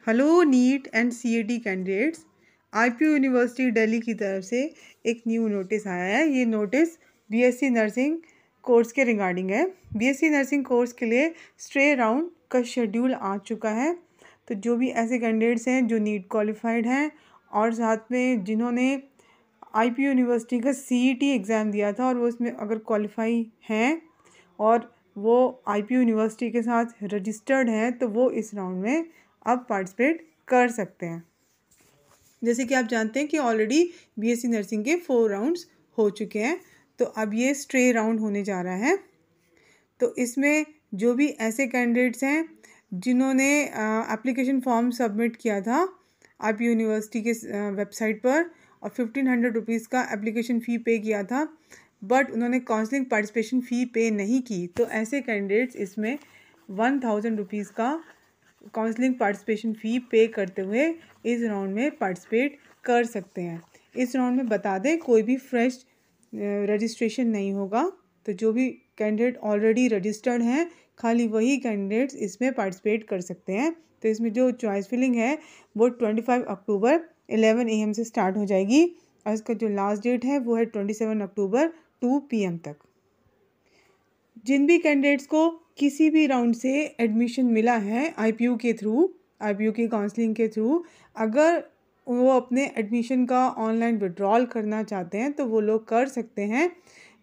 Hello neat and CET candidates. IPU university Delhi की तरफ से एक न्यू नोटिस आया है। ये नोटिस बीएससी नर्सिंग कोर्स के रिगार्डिंग है। बीएससी नर्सिंग कोर्स के लिए स्ट्रे राउंड का शेड्यूल आ चुका है। तो जो भी ऐसे कैंडिडेट्स हैं जो नीट क्वालिफाइड हैं और साथ में जिन्होंने आईपीयू यूनिवर्सिटी का सीईटी एग्ज़ाम दिया था और वो उसमें अगर क्वालिफाई हैं और वो आईपीयू यूनिवर्सिटी के साथ रजिस्टर्ड हैं तो वो इस राउंड में अब पार्टिसिपेट कर सकते हैं। जैसे कि आप जानते हैं कि ऑलरेडी बीएससी नर्सिंग के 4 राउंड्स हो चुके हैं, तो अब ये स्ट्रे राउंड होने जा रहा है। तो इसमें जो भी ऐसे कैंडिडेट्स हैं जिन्होंने एप्लीकेशन फॉर्म सबमिट किया था आईपीयू यूनिवर्सिटी के वेबसाइट पर और 1500 रुपीज़ का एप्लीकेशन फ़ी पे किया था, बट उन्होंने काउंसलिंग पार्टिसिपेशन फ़ी पे नहीं की, तो ऐसे कैंडिडेट्स इसमें 1000 रुपीज़ का काउंसलिंग पार्टिसिपेशन फ़ी पे करते हुए इस राउंड में पार्टिसिपेट कर सकते हैं। इस राउंड में बता दें कोई भी फ्रेश रजिस्ट्रेशन नहीं होगा। तो जो भी कैंडिडेट ऑलरेडी रजिस्टर्ड हैं खाली वही कैंडिडेट्स इसमें पार्टिसिपेट कर सकते हैं। तो इसमें जो चॉइस फिलिंग है वो 25 अक्टूबर 11 AM से स्टार्ट हो जाएगी और इसका जो लास्ट डेट है वो है 27 अक्टूबर 2 PM तक। जिन भी कैंडिडेट्स को किसी भी राउंड से एडमिशन मिला है आईपीयू के थ्रू, आईपीयू की काउंसलिंग के थ्रू, अगर वो अपने एडमिशन का ऑनलाइन विड्रॉल करना चाहते हैं तो वो लोग कर सकते हैं।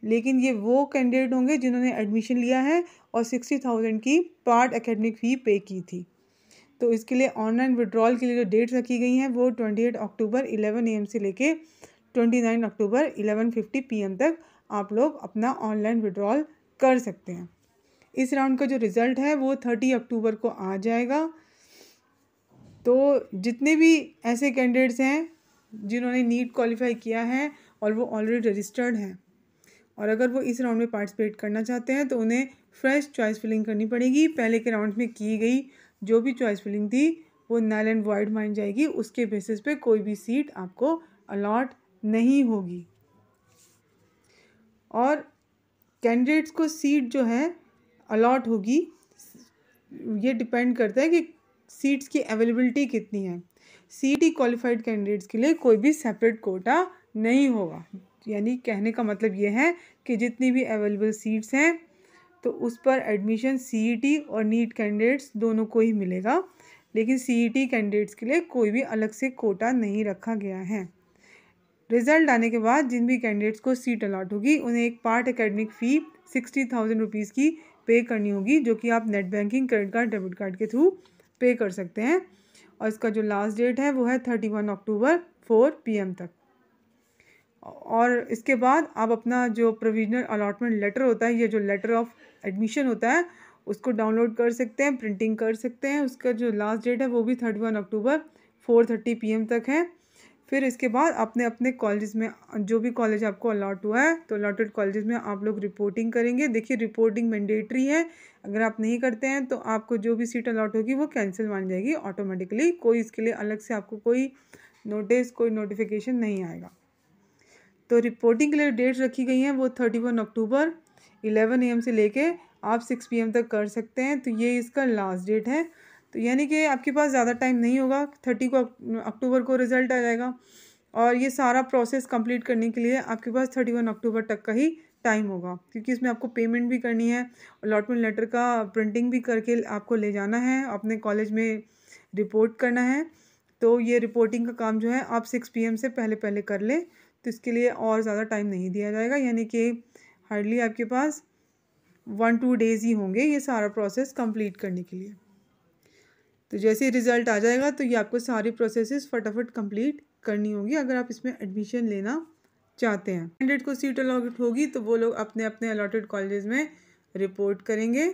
लेकिन ये वो कैंडिडेट होंगे जिन्होंने एडमिशन लिया है और 60,000 की पार्ट एकेडमिक फ़ी पे की थी। तो इसके लिए ऑनलाइन विड्रॉल के लिए जो डेट्स रखी गई हैं वो 28 अक्टूबर 11 AM से लेके 29 अक्टूबर 11:50 PM तक आप लोग अपना ऑनलाइन विड्रॉल कर सकते हैं। इस राउंड का जो रिज़ल्ट है वो 30 अक्टूबर को आ जाएगा। तो जितने भी ऐसे कैंडिडेट्स हैं जिन्होंने नीट क्वालिफाई किया है और वो ऑलरेडी रजिस्टर्ड हैं और अगर वो इस राउंड में पार्टिसिपेट करना चाहते हैं तो उन्हें फ्रेश चॉइस फिलिंग करनी पड़ेगी। पहले के राउंड में की गई जो भी चॉइस फिलिंग थी वो नल एंड वॉइड मानी जाएगी। उसके बेसिस पे कोई भी सीट आपको अलॉट नहीं होगी और कैंडिडेट्स को सीट जो है अलॉट होगी ये डिपेंड करता है कि सीट्स की अवेलेबिलिटी कितनी है। सीईटी क्वालिफाइड कैंडिडेट्स के लिए कोई भी सेपरेट कोटा नहीं होगा। यानी कहने का मतलब ये है कि जितनी भी अवेलेबल सीट्स हैं तो उस पर एडमिशन सीईटी और नीट कैंडिडेट्स दोनों को ही मिलेगा, लेकिन सीईटी कैंडिडेट्स के लिए कोई भी अलग से कोटा नहीं रखा गया है। रिजल्ट आने के बाद जिन भी कैंडिडेट्स को सीट अलॉट होगी उन्हें एक पार्ट एकेडमिक फ़ी 60,000 रुपीज़ की पे करनी होगी, जो कि आप net banking, credit card, debit card के थ्रू पे कर सकते हैं और इसका जो लास्ट डेट है वो है 31 अक्टूबर 4 PM तक। और इसके बाद आप अपना जो प्रोविजनल अलॉटमेंट लेटर होता है, ये जो लेटर ऑफ एडमिशन होता है, उसको डाउनलोड कर सकते हैं, प्रिंटिंग कर सकते हैं। उसका जो लास्ट डेट है वो भी 31 अक्टूबर 4:30 PM तक है। फिर इसके बाद अपने अपने कॉलेज में जो भी कॉलेज आपको अलॉट हुआ है तो अलॉटेड कॉलेज में आप लोग रिपोर्टिंग करेंगे। देखिए रिपोर्टिंग मैंडेटरी है, अगर आप नहीं करते हैं तो आपको जो भी सीट अलॉट होगी वो कैंसिल मान जाएगी ऑटोमेटिकली। कोई इसके लिए अलग से आपको कोई नोटिस, कोई नोटिफिकेशन नहीं आएगा। तो रिपोर्टिंग के लिए डेट्स रखी गई हैं वो 31 अक्टूबर 11 AM से लेके आप 6 PM तक कर सकते हैं। तो ये इसका लास्ट डेट है। तो यानी कि आपके पास ज़्यादा टाइम नहीं होगा, 30 को अक्टूबर को रिज़ल्ट आ जाएगा और ये सारा प्रोसेस कंप्लीट करने के लिए आपके पास 31 अक्टूबर तक का ही टाइम होगा, क्योंकि इसमें आपको पेमेंट भी करनी है, अलॉटमेंट लेटर का प्रिंटिंग भी करके आपको ले जाना है, अपने कॉलेज में रिपोर्ट करना है। तो ये रिपोर्टिंग का काम जो है आप 6 PM से पहले पहले कर लें, तो इसके लिए और ज़्यादा टाइम नहीं दिया जाएगा। यानी कि हार्डली आपके पास 1-2 डेज़ ही होंगे ये सारा प्रोसेस कंप्लीट करने के लिए। तो जैसे ही रिज़ल्ट आ जाएगा तो ये आपको सारी प्रोसेसेस फटाफट कंप्लीट करनी होगी अगर आप इसमें एडमिशन लेना चाहते हैं। कैंडिडेट को सीट अलॉट होगी तो वो लोग अपने अपने अलॉटेड कॉलेजेस में रिपोर्ट करेंगे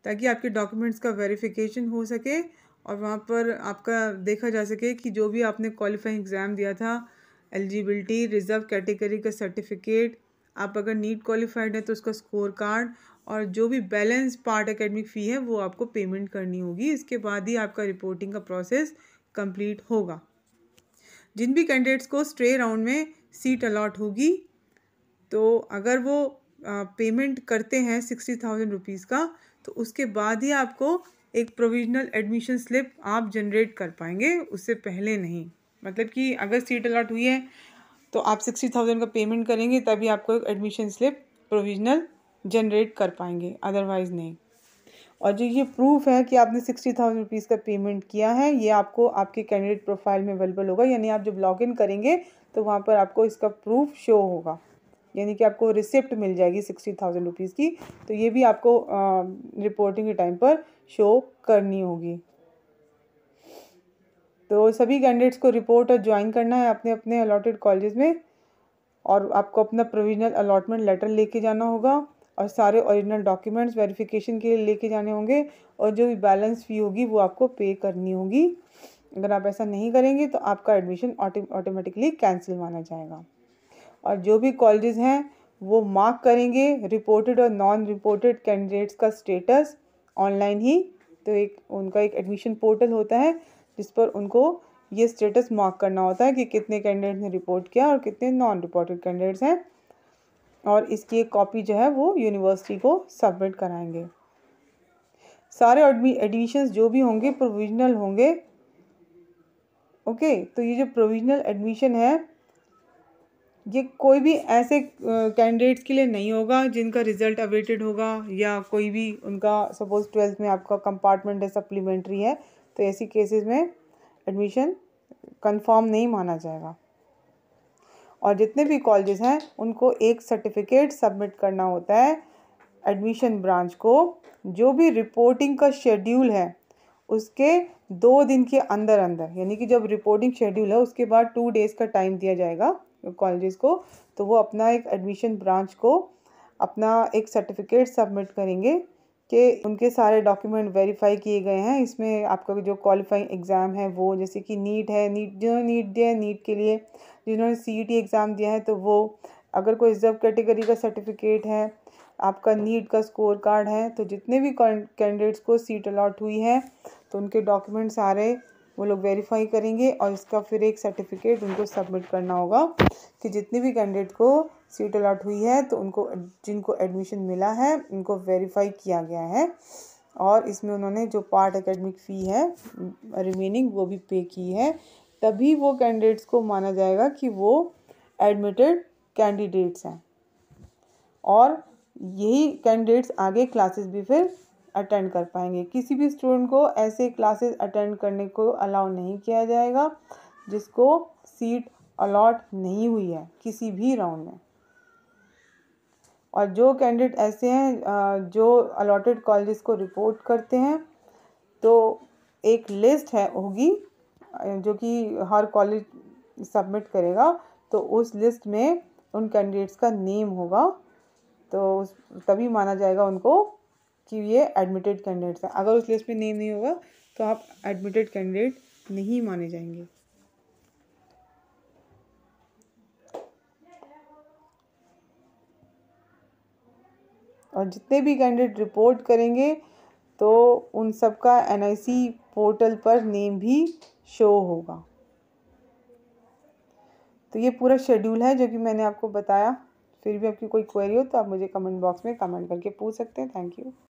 ताकि आपके डॉक्यूमेंट्स का वेरिफिकेशन हो सके और वहाँ पर आपका देखा जा सके कि जो भी आपने क्वालिफाइंग एग्ज़ाम दिया था, एलिजिबिलिटी, रिज़र्व कैटेगरी का सर्टिफिकेट, आप अगर नीट क्वालिफाइड है तो उसका स्कोर कार्ड और जो भी बैलेंस पार्ट एकेडमिक फ़ी है वो आपको पेमेंट करनी होगी। इसके बाद ही आपका रिपोर्टिंग का प्रोसेस कंप्लीट होगा। जिन भी कैंडिडेट्स को स्ट्रे राउंड में सीट अलॉट होगी तो अगर वो पेमेंट करते हैं 60,000 रुपीज़ का तो उसके बाद ही आपको एक प्रोविजनल एडमिशन स्लिप आप जनरेट कर पाएंगे, उससे पहले नहीं। मतलब कि अगर सीट अलॉट हुई है तो आप 60,000 का पेमेंट करेंगे तभी आपको एक एडमिशन स्लिप प्रोविजनल जनरेट कर पाएंगे, अदरवाइज़ नहीं। और जो ये प्रूफ है कि आपने 60,000 रुपीज़ का पेमेंट किया है, ये आपको आपके कैंडिडेट प्रोफाइल में अवेलेबल होगा। यानी आप जब लॉग इन करेंगे तो वहाँ पर आपको इसका प्रूफ शो होगा, यानी कि आपको रिसिप्ट मिल जाएगी 60,000 रुपीज़ की। तो ये भी आपको रिपोर्टिंग के टाइम पर शो करनी होगी। तो सभी कैंडिडेट्स को रिपोर्ट और ज्वाइन करना है अपने अपने अलॉटेड कॉलेजेस में, और आपको अपना प्रोविजनल अलॉटमेंट लेटर लेके जाना होगा और सारे ओरिजिनल डॉक्यूमेंट्स वेरिफिकेशन के लिए लेके जाने होंगे, और जो भी बैलेंस फ़ी होगी वो आपको पे करनी होगी। अगर आप ऐसा नहीं करेंगे तो आपका एडमिशन ऑटोमेटिकली कैंसिल माना जाएगा। और जो भी कॉलेजेस हैं वो मार्क करेंगे रिपोर्टेड और नॉन रिपोर्टेड कैंडिडेट्स का स्टेटस ऑनलाइन ही। तो उनका एक एडमिशन पोर्टल होता है जिस पर उनको ये स्टेटस मार्क करना होता है कि कितने कैंडिडेट ने रिपोर्ट किया और कितने नॉन रिपोर्टेड कैंडिडेट्स हैं, और इसकी एक कॉपी जो है वो यूनिवर्सिटी को सबमिट कराएंगे। सारे एडमिशन्स जो भी होंगे प्रोविजनल होंगे। ओके, तो ये जो प्रोविजनल एडमिशन है ये कोई भी ऐसे कैंडिडेट्स के लिए नहीं होगा जिनका रिजल्ट अवेटेड होगा, या कोई भी उनका सपोज 12th में आपका कंपार्टमेंट है, सप्लीमेंट्री है, तो ऐसी केसेस में एडमिशन कंफर्म नहीं माना जाएगा। और जितने भी कॉलेजेस हैं उनको एक सर्टिफिकेट सबमिट करना होता है एडमिशन ब्रांच को। जो भी रिपोर्टिंग का शेड्यूल है उसके 2 दिन के अंदर अंदर, यानी कि जब रिपोर्टिंग शेड्यूल है उसके बाद 2 डेज़ का टाइम दिया जाएगा कॉलेजेस को, तो वो अपना एक एडमिशन ब्रांच को अपना एक सर्टिफिकेट सबमिट करेंगे कि उनके सारे डॉक्यूमेंट वेरीफाई किए गए हैं। इसमें आपका जो क्वालिफाइंग एग्ज़ाम है वो, जैसे कि नीट है, जिन्होंने नीट दिया है नीट के लिए, जिन्होंने सीईटी एग्ज़ाम दिया है तो वो, अगर कोई रिजर्व कैटेगरी का सर्टिफिकेट है, आपका नीट का स्कोर कार्ड है, तो जितने भी कैंडिडेट्स को सीट अलॉट हुई है तो उनके डॉक्यूमेंट सारे वो लोग वेरीफाई करेंगे, और इसका फिर एक सर्टिफिकेट उनको सबमिट करना होगा कि जितने भी कैंडिडेट को सीट अलॉट हुई है तो उनको, जिनको एडमिशन मिला है, उनको वेरीफाई किया गया है, और इसमें उन्होंने जो पार्ट एकेडमिक फ़ी है रिमेनिंग वो भी पे की है, तभी वो कैंडिडेट्स को माना जाएगा कि वो एडमिटेड कैंडिडेट्स हैं। और यही कैंडिडेट्स आगे क्लासेस भी फिर अटेंड कर पाएंगे। किसी भी स्टूडेंट को ऐसे क्लासेस अटेंड करने को अलाउ नहीं किया जाएगा जिसको सीट अलॉट नहीं हुई है किसी भी राउंड में। और जो कैंडिडेट ऐसे हैं जो अलॉटेड कॉलेजेस को रिपोर्ट करते हैं, तो एक लिस्ट होगी जो कि हर कॉलेज सबमिट करेगा, तो उस लिस्ट में उन कैंडिडेट्स का नेम होगा, तो तभी माना जाएगा उनको कि ये एडमिटेड कैंडिडेट्स हैं। अगर उस लिस्ट में नेम नहीं होगा तो आप एडमिटेड कैंडिडेट नहीं माने जाएंगे। और जितने भी कैंडिडेट रिपोर्ट करेंगे तो उन सब का एनआईसी पोर्टल पर नेम भी शो होगा। तो ये पूरा शेड्यूल है जो कि मैंने आपको बताया। फिर भी आपकी कोई क्वेरी हो तो आप मुझे कमेंट बॉक्स में कमेंट करके पूछ सकते हैं। Thank you.